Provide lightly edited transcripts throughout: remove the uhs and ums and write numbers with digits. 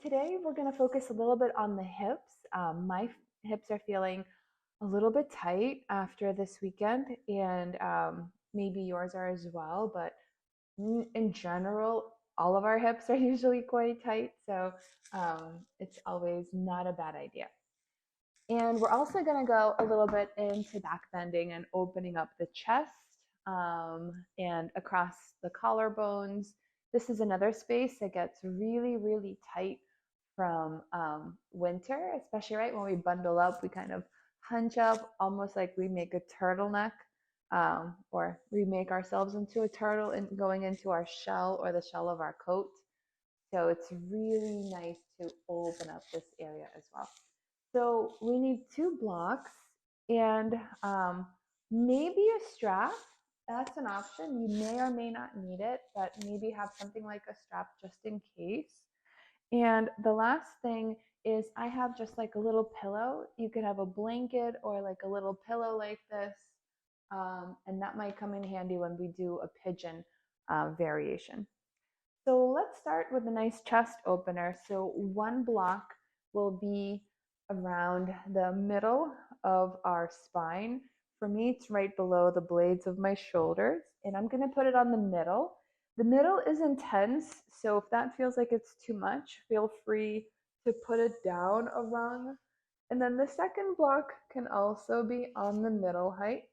today we're going to focus a little bit on the hips. My hips are feeling a little bit tight after this weekend, and maybe yours are as well. But in general, all of our hips are usually quite tight, so it's always not a bad idea. And we're also going to go a little bit into back bending and opening up the chest and across the collarbones. This is another space that gets really, really tight from winter, especially right when we bundle up, we kind of hunch up almost like we make a turtleneck, or we make ourselves into a turtle and going into our shell or the shell of our coat. So it's really nice to open up this area as well. So we need 2 blocks and maybe a strap. That's an option. You may or may not need it, but maybe have something like a strap just in case. And the last thing is I have just like a little pillow. You could have a blanket or like a little pillow like this. And that might come in handy when we do a pigeon variation. So let's start with a nice chest opener. So 1 block will be around the middle of our spine. For me, it's right below the blades of my shoulders, and I'm going to put it on the middle. The middle is intense, so if that feels like it's too much, feel free to put it down a rung. And then the second block can also be on the middle height.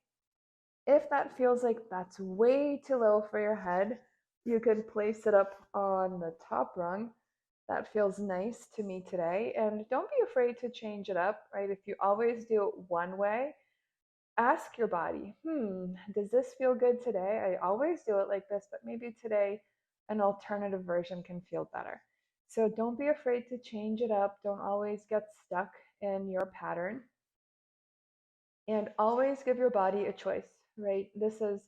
If that feels like that's way too low for your head, you can place it up on the top rung. That feels nice to me today. And don't be afraid to change it up, right? If you always do it one way, ask your body, does this feel good today? I always do it like this, but maybe today an alternative version can feel better. So don't be afraid to change it up. Don't always get stuck in your pattern. And always give your body a choice, right? This is,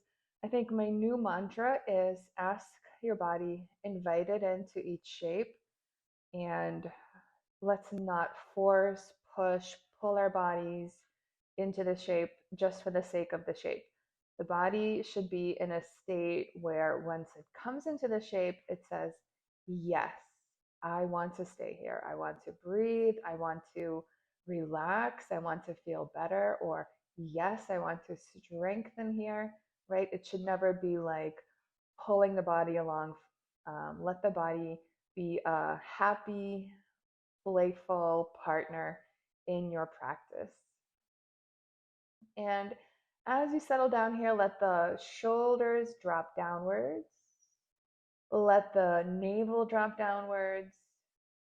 I think, my new mantra is ask your body, invite it into each shape, and let's not force, push, pull our bodies into the shape just for the sake of the shape. The body should be in a state where once it comes into the shape, it says, yes, I want to stay here. I want to breathe. I want to relax. I want to feel better. Or, yes, I want to strengthen here, right? It should never be like pulling the body along. Let the body be a happy, playful partner in your practice. And as you settle down here, let the shoulders drop downwards. Let the navel drop downwards.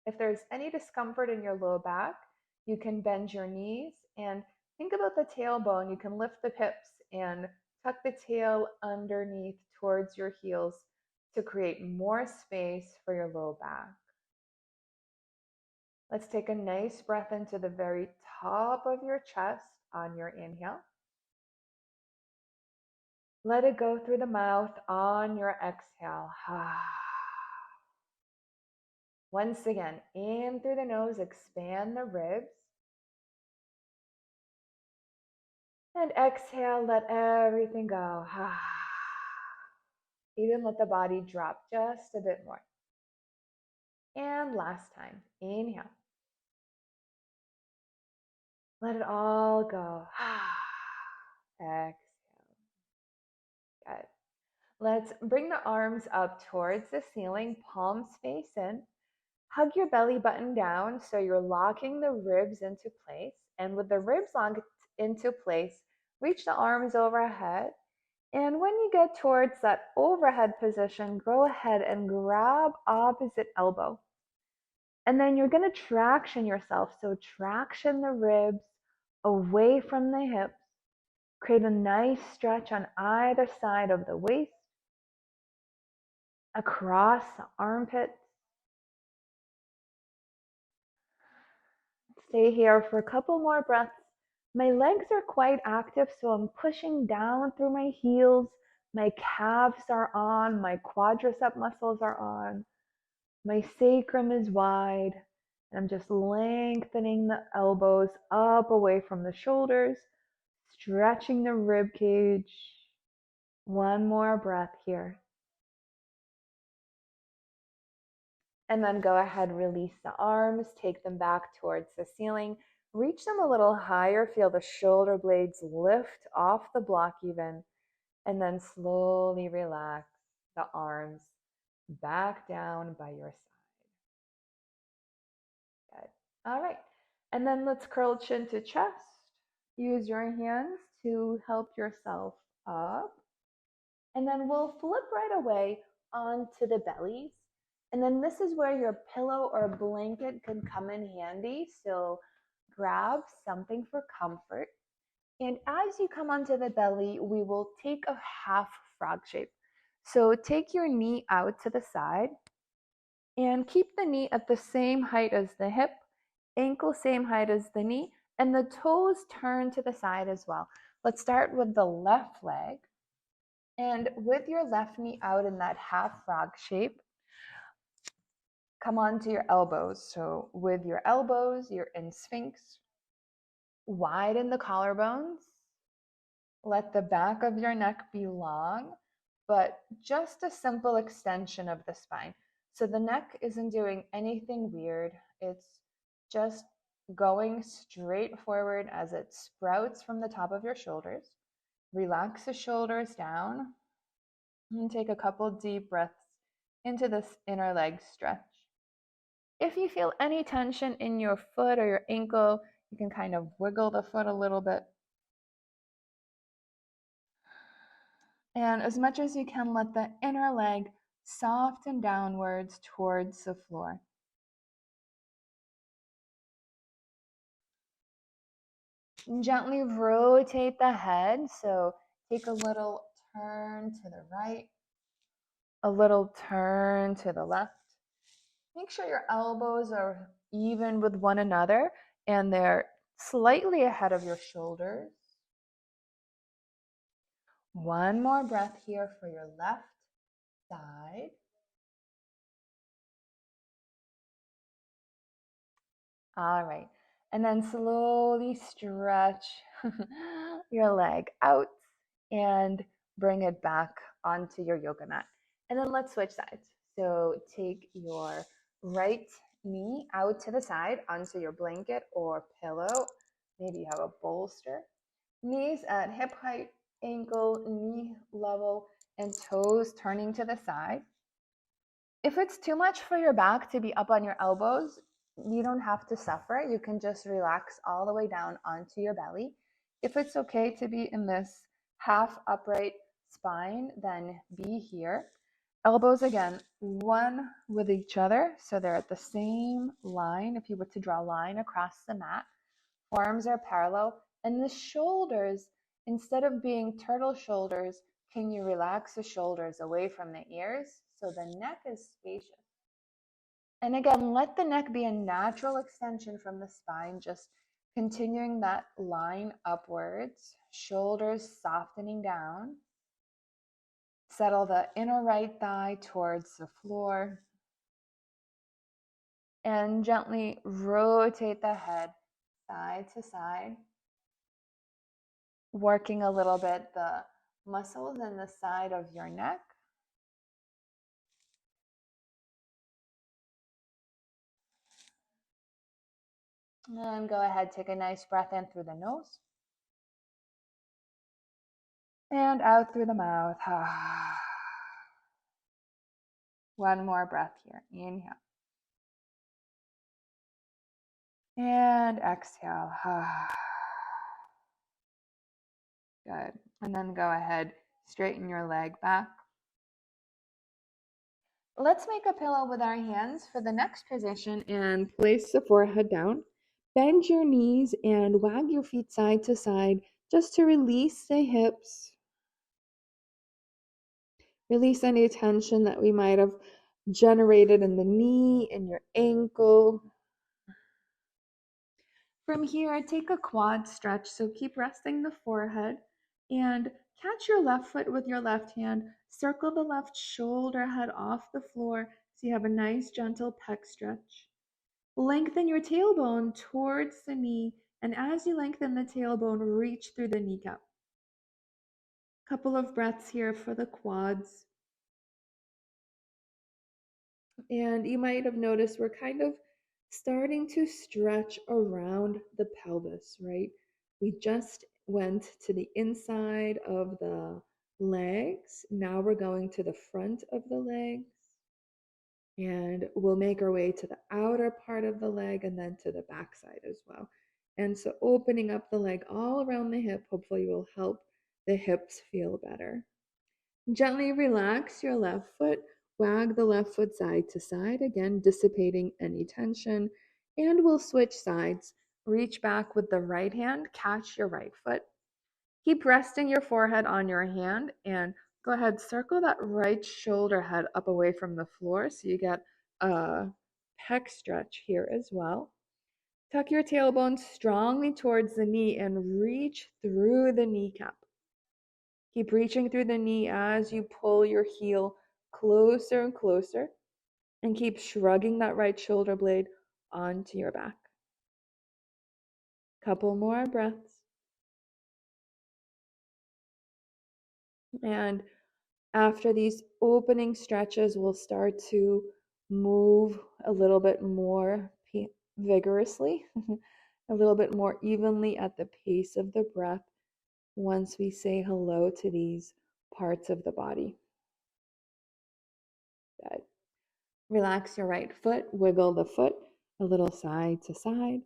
If there's any discomfort in your low back, you can bend your knees and think about the tailbone. You can lift the hips and tuck the tail underneath towards your heels to create more space for your low back. Let's take a nice breath into the very top of your chest on your inhale. Let it go through the mouth on your exhale. Once again, in through the nose, expand the ribs. And exhale, let everything go. Even let the body drop just a bit more. And last time, inhale. Let it all go. Exhale. Good. Let's bring the arms up towards the ceiling, palms face in. Hug your belly button down so you're locking the ribs into place. And with the ribs locked into place, reach the arms overhead. And when you get towards that overhead position, go ahead and grab opposite elbow. And then you're going to traction yourself. So traction the ribs away from the hips. Create a nice stretch on either side of the waist, across the armpits. Stay here for a couple more breaths. My legs are quite active, so I'm pushing down through my heels. My calves are on, my quadricep muscles are on. My sacrum is wide, and I'm just lengthening the elbows up away from the shoulders, stretching the rib cage. One more breath here. And then go ahead, release the arms, take them back towards the ceiling. Reach them a little higher, feel the shoulder blades lift off the block even, and then slowly relax the arms back down by your side. Good. All right. And then let's curl chin to chest. Use your hands to help yourself up. And then we'll flip right away onto the bellies. And then this is where your pillow or blanket can come in handy. So grab something for comfort. And as you come onto the belly, we will take a half frog shape. So take your knee out to the side and keep the knee at the same height as the hip, ankle same height as the knee, and the toes turn to the side as well. Let's start with the left leg. And with your left knee out in that half frog shape, come onto your elbows. So with your elbows, you're in Sphinx. Widen the collarbones. Let the back of your neck be long, but just a simple extension of the spine. So the neck isn't doing anything weird. It's just going straight forward as it sprouts from the top of your shoulders. Relax the shoulders down and take a couple deep breaths into this inner leg stretch. If you feel any tension in your foot or your ankle, you can kind of wiggle the foot a little bit. And as much as you can, let the inner leg soften downwards towards the floor. And gently rotate the head. So take a little turn to the right, a little turn to the left. Make sure your elbows are even with one another and they're slightly ahead of your shoulders. One more breath here for your left side. All right. And then slowly stretch your leg out and bring it back onto your yoga mat. And then let's switch sides. So take your right knee out to the side onto your blanket or pillow. Maybe you have a bolster. Knees at hip height, ankle, knee level, and toes turning to the side. If it's too much for your back to be up on your elbows, you don't have to suffer. You can just relax all the way down onto your belly. If it's okay to be in this half upright spine, then be here. Elbows again, one with each other, so they're at the same line. If you were to draw a line across the mat, forearms are parallel, and the shoulders, instead of being turtle shoulders, can you relax the shoulders away from the ears so the neck is spacious? And again, let the neck be a natural extension from the spine, just continuing that line upwards, shoulders softening down. Settle the inner right thigh towards the floor. And gently rotate the head side to side, working a little bit the muscles in the side of your neck. And go ahead, take a nice breath in through the nose. And out through the mouth. One more breath here. Inhale. And exhale. Good. And then go ahead, straighten your leg back. Let's make a pillow with our hands for the next position and place the forehead down. Bend your knees and wag your feet side to side just to release the hips. Release any tension that we might have generated in the knee, in your ankle. From here, take a quad stretch. So keep resting the forehead and catch your left foot with your left hand. Circle the left shoulder head off the floor so you have a nice gentle pec stretch. Lengthen your tailbone towards the knee, and as you lengthen the tailbone, reach through the kneecap. Couple of breaths here for the quads. And you might have noticed we're kind of starting to stretch around the pelvis, right? We just went to the inside of the legs. Now we're going to the front of the legs. And we'll make our way to the outer part of the leg and then to the backside as well. And so opening up the leg all around the hip hopefully will help the hips feel better. Gently relax your left foot. Wag the left foot side to side, again, dissipating any tension. And we'll switch sides. Reach back with the right hand, catch your right foot. Keep resting your forehead on your hand and go ahead, circle that right shoulder head up away from the floor so you get a pec stretch here as well. Tuck your tailbone strongly towards the knee and reach through the kneecap. Keep reaching through the knee as you pull your heel closer and closer, and keep shrugging that right shoulder blade onto your back. Couple more breaths. And after these opening stretches, we'll start to move a little bit more vigorously, a little bit more evenly at the pace of the breath once we say hello to these parts of the body. Good. Relax your right foot, wiggle the foot a little side to side.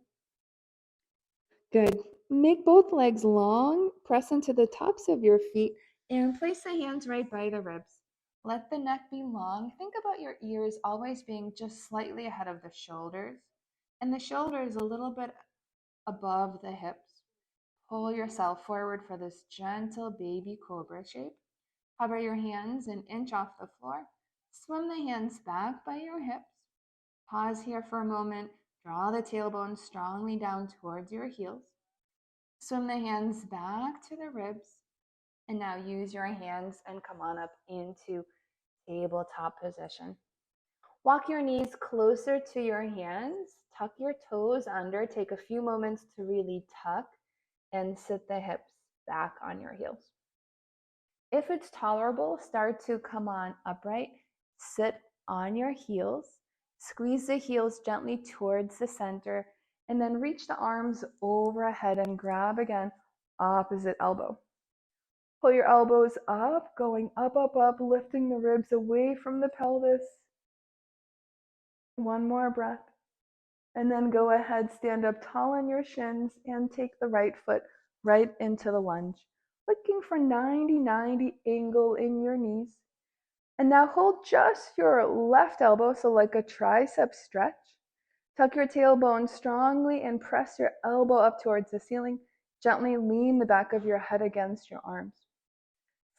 Good. Make both legs long, press into the tops of your feet, and place the hands right by the ribs. Let the neck be long. Think about your ears always being just slightly ahead of the shoulders, and the shoulders a little bit above the hips. Pull yourself forward for this gentle baby cobra shape. Hover your hands an inch off the floor. Swim the hands back by your hips. Pause here for a moment. Draw the tailbone strongly down towards your heels. Swim the hands back to the ribs. And now use your hands and come on up into tabletop position. Walk your knees closer to your hands. Tuck your toes under. Take a few moments to really tuck and sit the hips back on your heels. If it's tolerable, start to come on upright. Sit on your heels. Squeeze the heels gently towards the center, and then reach the arms overhead and grab again opposite elbow. Pull your elbows up, going up, up, up, lifting the ribs away from the pelvis. One more breath. And then go ahead, stand up tall on your shins and take the right foot right into the lunge. Looking for 90-90 angle in your knees. And now hold just your left elbow, so like a tricep stretch. Tuck your tailbone strongly and press your elbow up towards the ceiling. Gently lean the back of your head against your arms.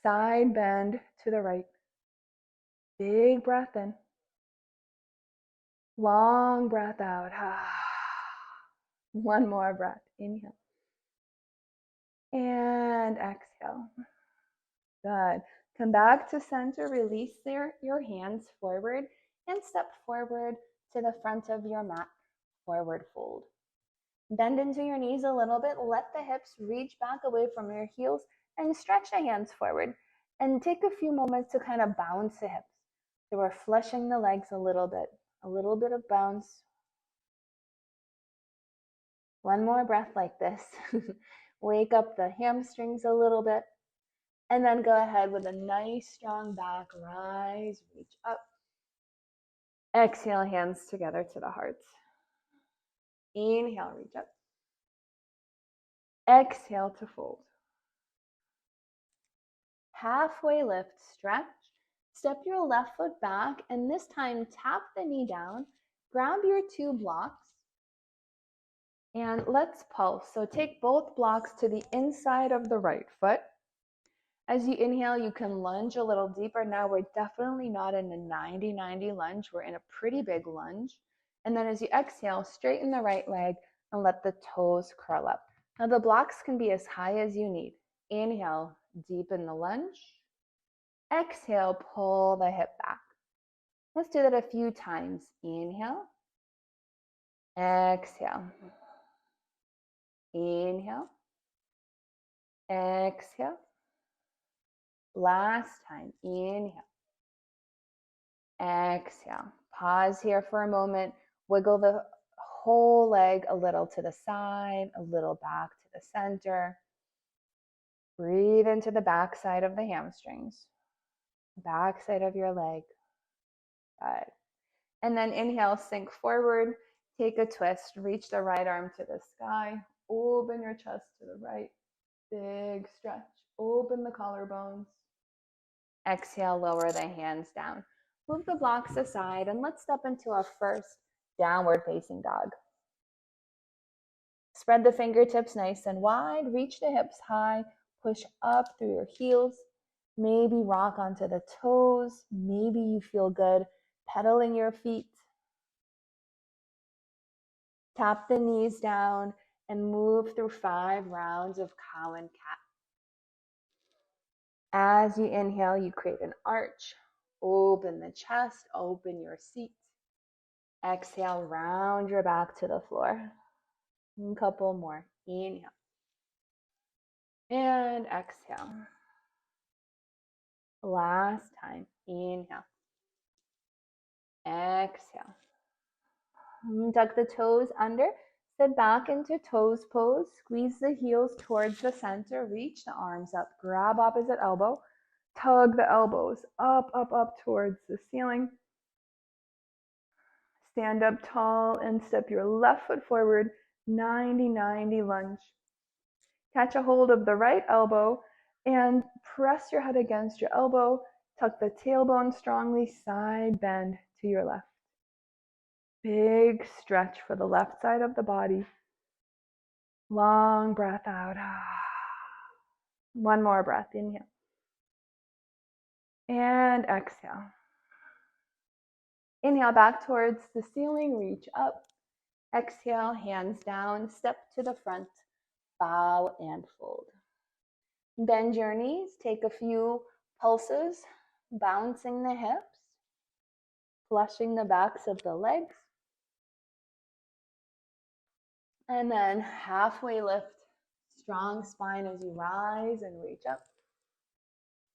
Side bend to the right. Big breath in. Long breath out. One more breath. Inhale. And exhale. Good. Come back to center. Release your hands forward and step forward to the front of your mat. Forward fold. Bend into your knees a little bit. Let the hips reach back away from your heels and stretch the hands forward. And take a few moments to kind of bounce the hips. So we're fleshing the legs a little bit of bounce. One more breath like this. Wake up the hamstrings a little bit. And then go ahead with a nice strong back. Rise, reach up. Exhale, hands together to the heart. Inhale, reach up. Exhale to fold. Halfway lift, stretch. Step your left foot back, and this time tap the knee down. Grab your two blocks, and let's pulse. So take both blocks to the inside of the right foot. As you inhale, you can lunge a little deeper. Now we're definitely not in a 90-90 lunge. We're in a pretty big lunge. And then as you exhale, straighten the right leg and let the toes curl up. Now the blocks can be as high as you need. Inhale, deepen the lunge. Exhale, pull the hip back. Let's do that a few times. Inhale. Exhale. Inhale. Exhale. Last time. Inhale. Exhale. Pause here for a moment. Wiggle the whole leg a little to the side, a little back to the center. Breathe into the back side of the hamstrings, back side of your leg. Good. And then inhale, sink forward, take a twist, reach the right arm to the sky, open your chest to the right, big stretch, open the collarbones. Exhale, lower the hands down. Move the blocks aside and let's step into our first downward facing dog. Spread the fingertips nice and wide, reach the hips high, push up through your heels, maybe rock onto the toes, maybe you feel good pedaling your feet. Tap the knees down and move through 5 rounds of cow and cat. As you inhale, you create an arch. Open the chest, open your seat. Exhale, round your back to the floor. A couple more. Inhale. And exhale. Last time. Inhale. Exhale. Tuck the toes under. Sit back into toes pose. Squeeze the heels towards the center. Reach the arms up. Grab opposite elbow. Tug the elbows up, up, up towards the ceiling. Stand up tall and step your left foot forward. 90-90 lunge. Catch a hold of the right elbow and press your head against your elbow. Tuck the tailbone strongly. Side bend to your left. Big stretch for the left side of the body. Long breath out. One more breath. Inhale. And exhale. Inhale back towards the ceiling. Reach up. Exhale, hands down. Step to the front. Bow and fold. Bend your knees. Take a few pulses. Bouncing the hips. Flushing the backs of the legs. And then halfway lift. Strong spine as you rise and reach up.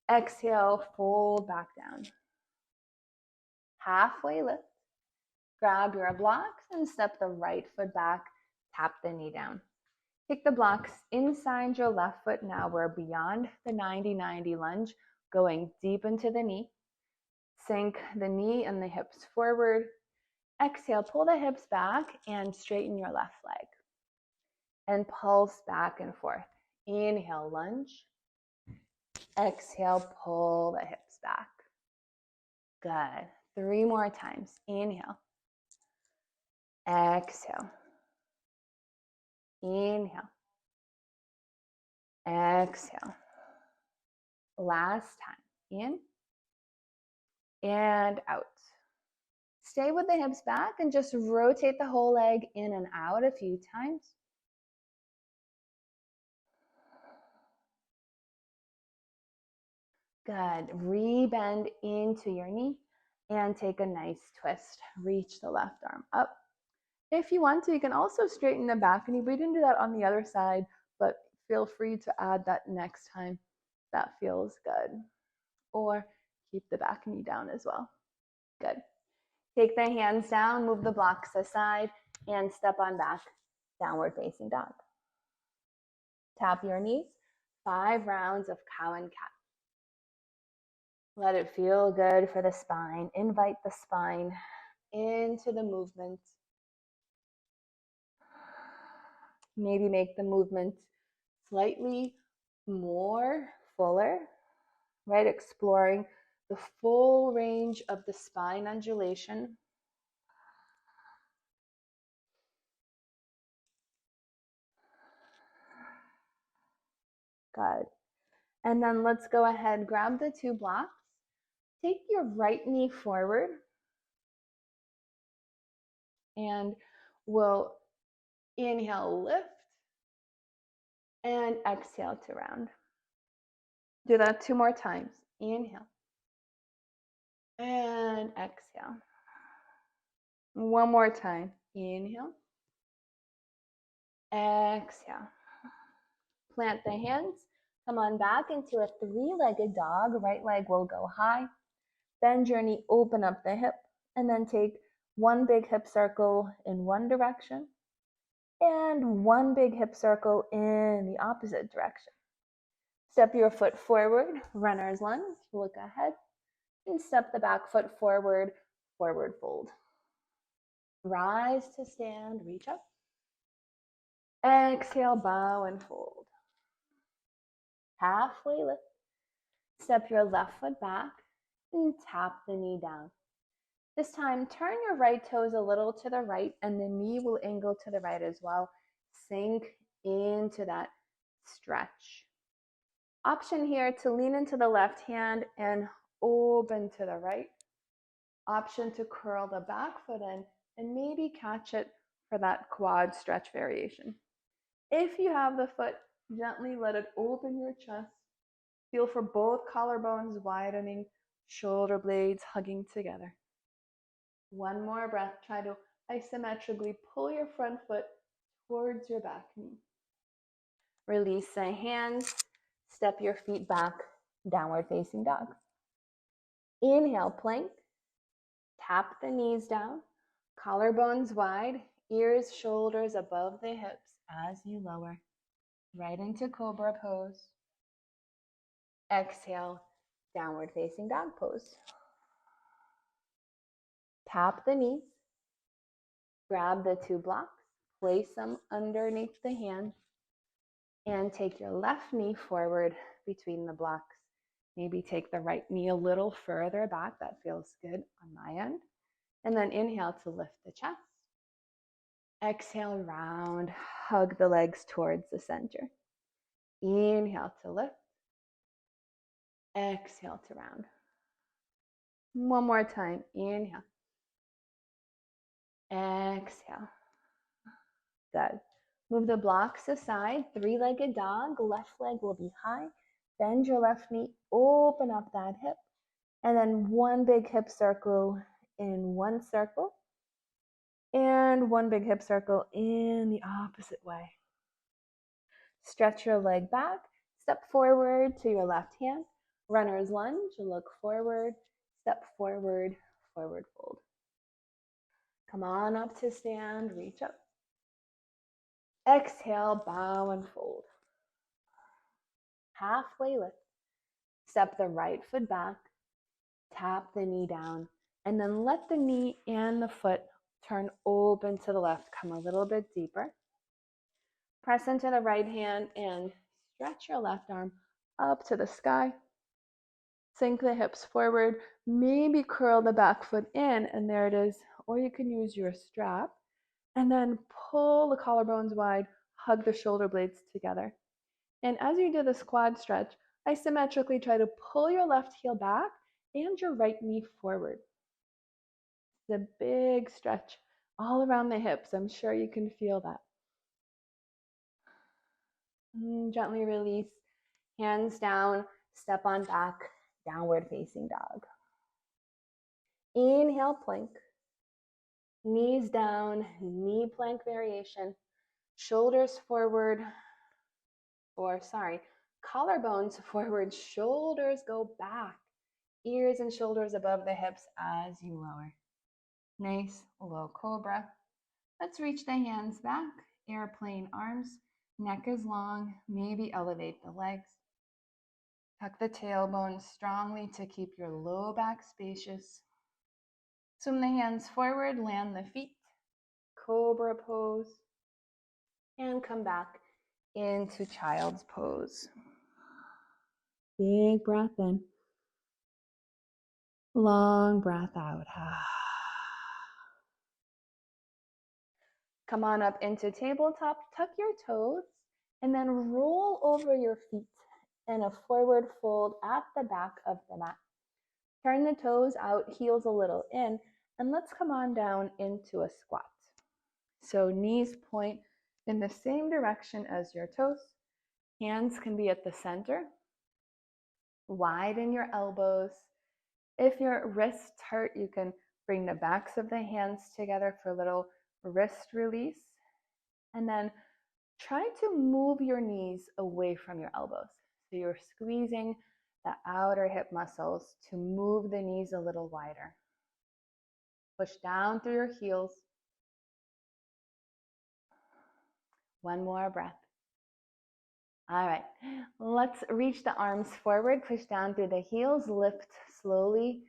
Exhale, fold back down. Halfway lift. Grab your blocks and step the right foot back. Tap the knee down. Take the blocks inside your left foot. Now we're beyond the 90-90 lunge, going deep into the knee. Sink the knee and the hips forward. Exhale, pull the hips back and straighten your left leg. And pulse back and forth. Inhale, lunge. Exhale, pull the hips back. Good. 3 more times. Inhale. Exhale. Inhale. Exhale. Last time. In and out. Stay with the hips back and just rotate the whole leg in and out a few times. Good. Rebend into your knee and take a nice twist. Reach the left arm up. If you want to, you can also straighten the back knee. We didn't do that on the other side, but feel free to add that next time. That feels good. Or keep the back knee down as well. Good. Take the hands down, move the blocks aside, and step on back, downward facing dog. Tap your knees. 5 rounds of cow and cat. Let it feel good for the spine. Invite the spine into the movement. Maybe make the movement slightly more fuller, right? Exploring the full range of the spine undulation. Good. And then let's go ahead, grab the 2 blocks. Take your right knee forward. And we'll inhale, lift. And exhale to round. Do that 2 more times. Inhale. And exhale. 1 more time. Inhale. Exhale. Plant the hands. Come on back into a 3-legged dog. Right leg will go high. Bend your knee, open up the hip. And then take one big hip circle in one direction, and one big hip circle in the opposite direction. Step your foot forward, runner's lunge, look ahead, and step the back foot forward, forward fold. Rise to stand, reach up. Exhale, bow and fold. Halfway lift. Step your left foot back and tap the knee down. This time, turn your right toes a little to the right and the knee will angle to the right as well. Sink into that stretch. Option here to lean into the left hand and open to the right. Option to curl the back foot in and maybe catch it for that quad stretch variation. If you have the foot, gently let it open your chest. Feel for both collarbones widening, shoulder blades hugging together. One more breath. Try to isometrically pull your front foot towards your back knee. Release the hands. Step your feet back, downward facing dog. Inhale, plank. Tap the knees down. Collarbones wide, ears, shoulders above the hips as you lower. Right into cobra pose. Exhale, downward facing dog pose. Tap the knees. Grab the two blocks, place them underneath the hands, and take your left knee forward between the blocks. Maybe take the right knee a little further back. That feels good on my end. And then inhale to lift the chest. Exhale, round, hug the legs towards the center. Inhale to lift. Exhale to round. One more time. Inhale. Exhale. Good. Move the blocks aside. Three-legged dog. Left leg will be high. Bend your left knee. Open up that hip. And then one big hip circle in one circle. And one big hip circle in the opposite way. Stretch your leg back. Step forward to your left hand. Runner's lunge. Look forward. Step forward. Forward fold. Come on up to stand. Reach up. Exhale, bow and fold. Halfway lift. Step the right foot back. Tap the knee down. And then let the knee and the foot turn open to the left. Come a little bit deeper. Press into the right hand and stretch your left arm up to the sky. Sink the hips forward. Maybe curl the back foot in, and there it is. Or you can use your strap. And then pull the collarbones wide, hug the shoulder blades together. And as you do this quad stretch, isometrically try to pull your left heel back and your right knee forward. It's a big stretch all around the hips. I'm sure you can feel that. Gently release, hands down, step on back, downward facing dog. Inhale, plank. Knees down, knee plank variation. Shoulders forward, collarbones forward, shoulders go back. Ears and shoulders above the hips as you lower. Nice low cobra. Let's reach the hands back, airplane arms. Neck is long, maybe elevate the legs. Tuck the tailbone strongly to keep your low back spacious. Swim the hands forward, land the feet, cobra pose, and come back into child's pose. Big breath in, long breath out. Come on up into tabletop, tuck your toes, and then roll over your feet in a forward fold at the back of the mat. Turn the toes out, heels a little in, and let's come on down into a squat. So knees point in the same direction as your toes. Hands can be at the center. Widen your elbows. If your wrists hurt, you can bring the backs of the hands together for a little wrist release. And then try to move your knees away from your elbows. So you're squeezing the outer hip muscles to move the knees a little wider. Push down through your heels. One more breath. All right, let's reach the arms forward, push down through the heels, lift slowly,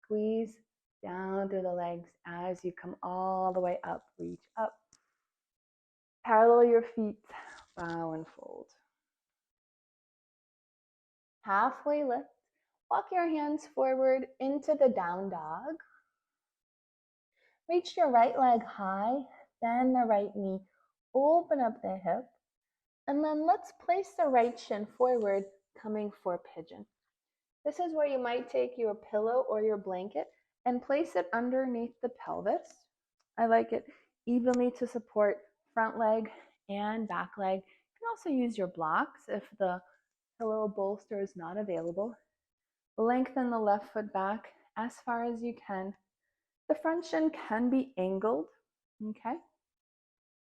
squeeze down through the legs as you come all the way up, reach up. Parallel your feet, bow and fold. Halfway lift, walk your hands forward into the down dog. Reach your right leg high, bend the right knee, open up the hip, and then let's place the right shin forward, coming for pigeon. This is where you might take your pillow or your blanket and place it underneath the pelvis. I like it evenly to support front leg and back leg. You can also use your blocks if the pillow bolster is not available. Lengthen the left foot back as far as you can. The front shin can be angled, okay?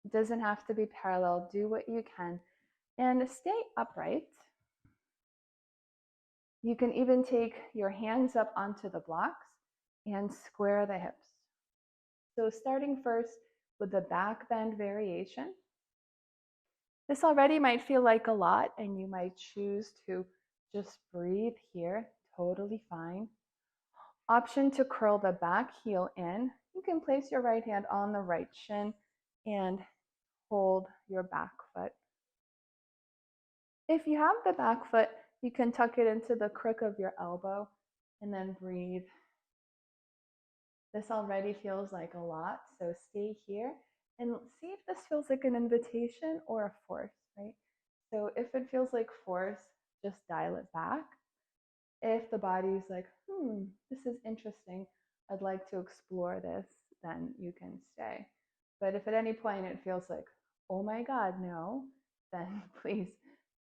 It doesn't have to be parallel. Do what you can. And stay upright. You can even take your hands up onto the blocks and square the hips. So starting first with the back bend variation. This already might feel like a lot, and you might choose to just breathe here, totally fine. Option to curl the back heel in. You can place your right hand on the right shin and hold your back foot. If you have the back foot, you can tuck it into the crook of your elbow and then breathe. This already feels like a lot, so stay here and see if this feels like an invitation or a force, right? So if it feels like force, just dial it back. If the body's like, this is interesting, I'd like to explore this, then you can stay. But if at any point it feels like, oh my God, no, then please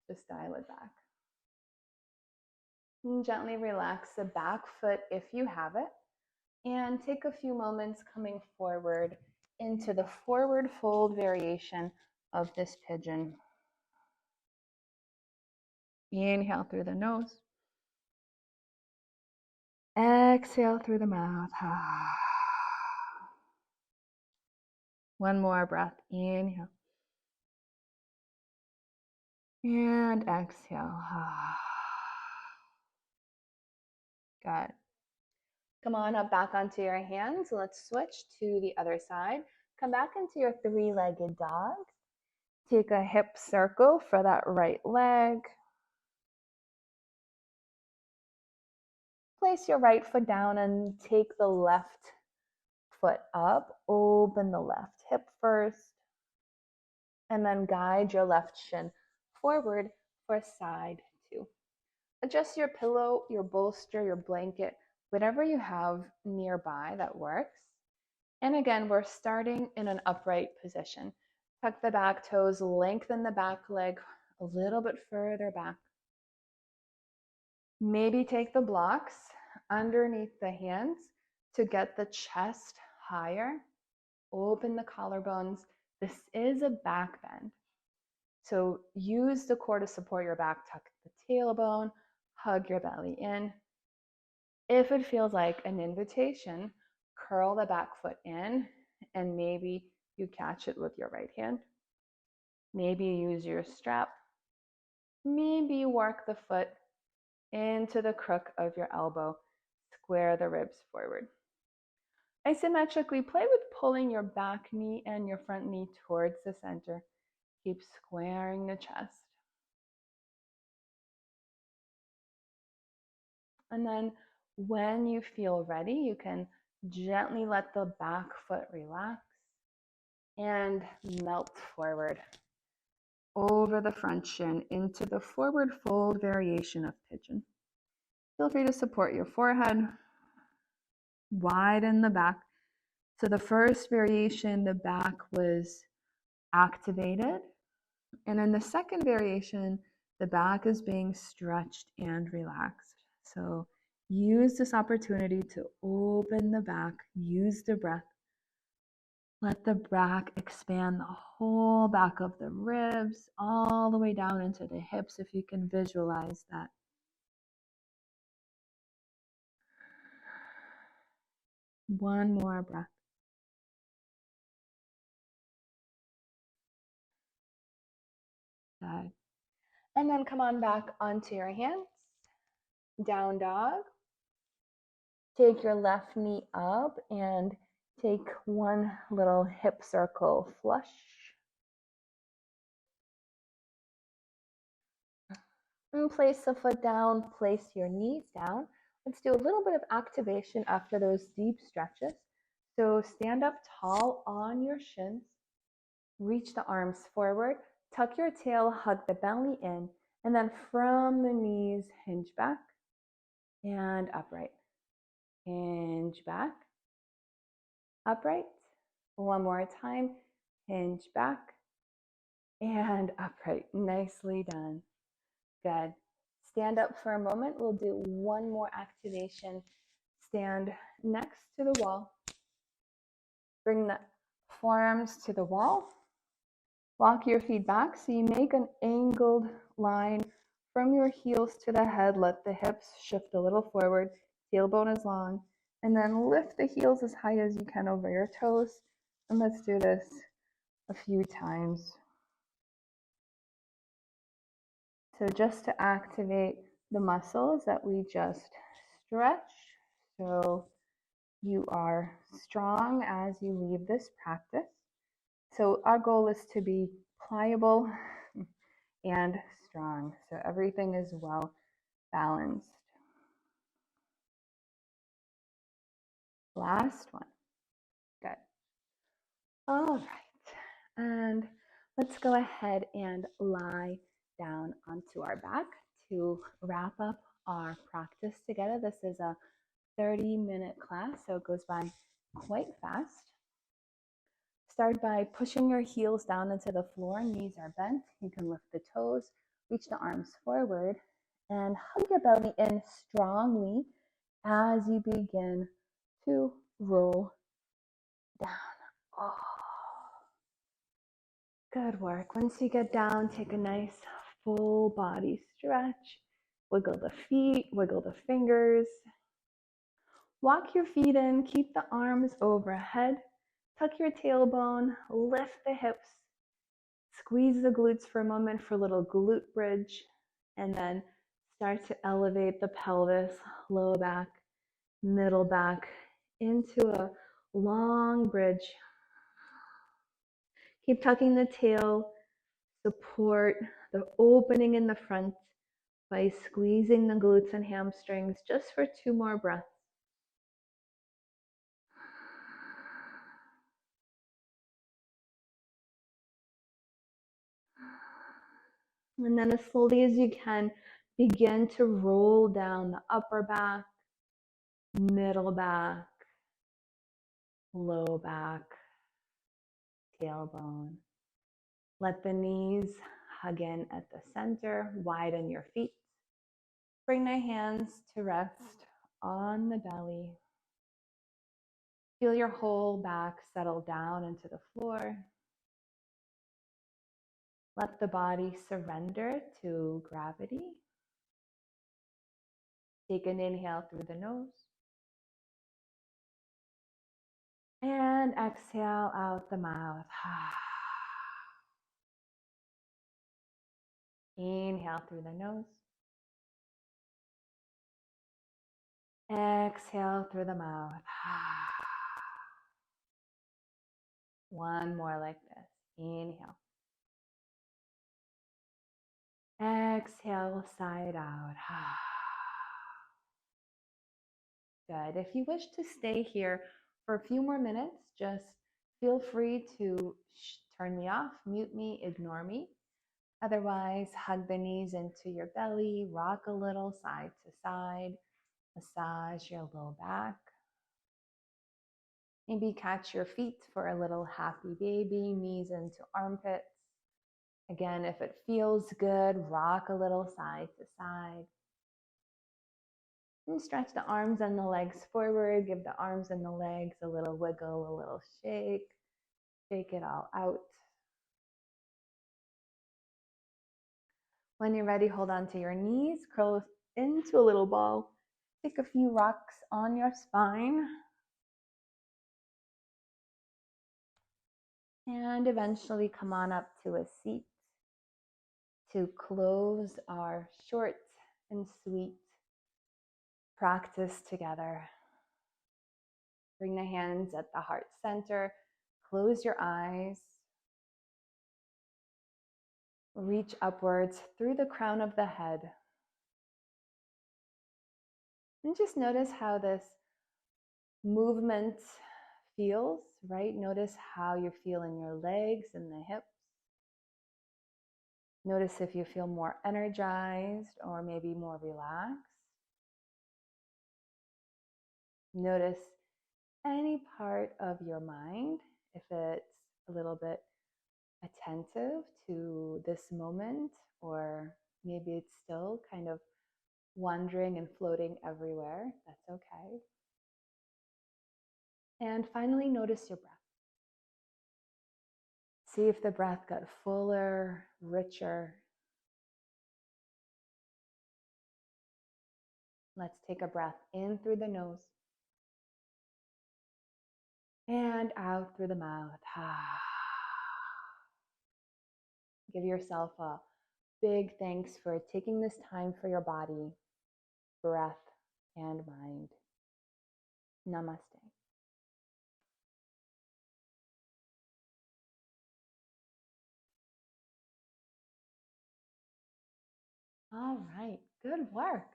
just dial it back. And gently relax the back foot if you have it. And take a few moments coming forward into the forward fold variation of this pigeon. Inhale through the nose. Exhale through the mouth. One more breath. Inhale. And exhale. Good. Come on up back onto your hands. Let's switch to the other side. Come back into your three-legged dog. Take a hip circle for that right leg. Place your right foot down and take the left foot up. Open the left hip first. And then guide your left shin forward for side two. Adjust your pillow, your bolster, your blanket, whatever you have nearby that works. And again, we're starting in an upright position. Tuck the back toes, lengthen the back leg a little bit further back. Maybe take the blocks underneath the hands to get the chest higher. Open the collarbones. This is a back bend. So use the core to support your back, tuck the tailbone, hug your belly in. If it feels like an invitation, curl the back foot in and maybe you catch it with your right hand. Maybe you use your strap. Maybe you work the foot into the crook of your elbow. Square the ribs forward. Isometrically, play with pulling your back knee and your front knee towards the center. Keep squaring the chest. And then when you feel ready, you can gently let the back foot relax and melt forward over the front shin into the forward fold variation of pigeon. Feel free to support your forehead, widen the back. So the first variation, the back was activated. And in the second variation, the back is being stretched and relaxed. So use this opportunity to open the back, use the breath. Let the back expand the whole back of the ribs, all the way down into the hips, if you can visualize that. One more breath. Good. And then come on back onto your hands. Down dog. Take your left knee up and take one little hip circle flush. And place the foot down, place your knees down. Let's do a little bit of activation after those deep stretches. So stand up tall on your shins, reach the arms forward, tuck your tail, hug the belly in, and then from the knees, hinge back and upright. Hinge back, upright. One more time, hinge back and upright. Nicely done. Good. Stand up for a moment. We'll do one more activation. Stand next to the wall. Bring the forearms to the wall. Walk your feet back so you make an angled line from your heels to the head. Let the hips shift a little forward. Tailbone is long. And then lift the heels as high as you can over your toes. And let's do this a few times. So just to activate the muscles that we just stretched. So you are strong as you leave this practice. So our goal is to be pliable and strong. So everything is well balanced. Last one. Good. All right. And let's go ahead and lie down onto our back to wrap up our practice together. This is a 30-minute class, so it goes by quite fast. Start by pushing your heels down into the floor. Knees are bent. You can lift the toes, reach the arms forward, and hug your belly in strongly as you begin to roll down. Oh, good work. Once you get down, take a nice full body stretch. Wiggle the feet, wiggle the fingers. Walk your feet in, keep the arms overhead. Tuck your tailbone, lift the hips, squeeze the glutes for a moment for a little glute bridge, and then start to elevate the pelvis, low back, middle back, into a long bridge. Keep tucking the tail, support the opening in the front by squeezing the glutes and hamstrings just for 2 more breaths. And then as slowly as you can, begin to roll down the upper back, middle back, low back, tailbone. Let the knees hug in at the center, widen your feet. Bring the hands to rest on the belly. Feel your whole back settle down into the floor. Let the body surrender to gravity. Take an inhale through the nose. And exhale out the mouth. Inhale through the nose. Exhale through the mouth. One more like this. Inhale. Exhale, side out. Good. If you wish to stay here for a few more minutes, just feel free to turn me off, mute me, ignore me. Otherwise, hug the knees into your belly, rock a little side to side, massage your low back. Maybe catch your feet for a little happy baby, knees into armpits. Again, if it feels good, rock a little side to side. And stretch the arms and the legs forward. Give the arms and the legs a little wiggle, a little shake. Shake it all out. When you're ready, hold on to your knees, curl into a little ball. Take a few rocks on your spine. And eventually come on up to a seat to close our short and sweet practice together. Bring the hands at the heart center. Close your eyes. Reach upwards through the crown of the head. And just notice how this movement feels, right? Notice how you feel in your legs and the hips. Notice if you feel more energized or maybe more relaxed. Notice any part of your mind, if it's a little bit attentive to this moment, or maybe it's still kind of wandering and floating everywhere. That's okay. And finally, notice your breath. See if the breath got fuller, richer. Let's take a breath in through the nose and out through the mouth. Give yourself a big thanks for taking this time for your body, breath, and mind. Namaste. All right, good work.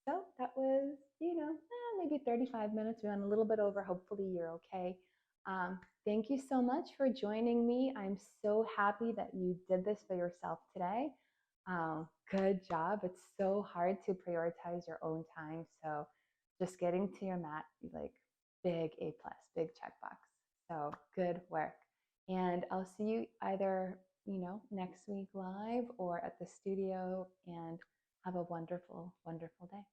So that was, maybe 35 minutes. We went a little bit over. Hopefully, you're okay. Thank you so much for joining me. I'm so happy that you did this for yourself today. Good job. It's so hard to prioritize your own time. So just getting to your mat, like big A plus, big checkbox. So good work. And I'll see you either, next week live or at the studio, and have a wonderful, wonderful day.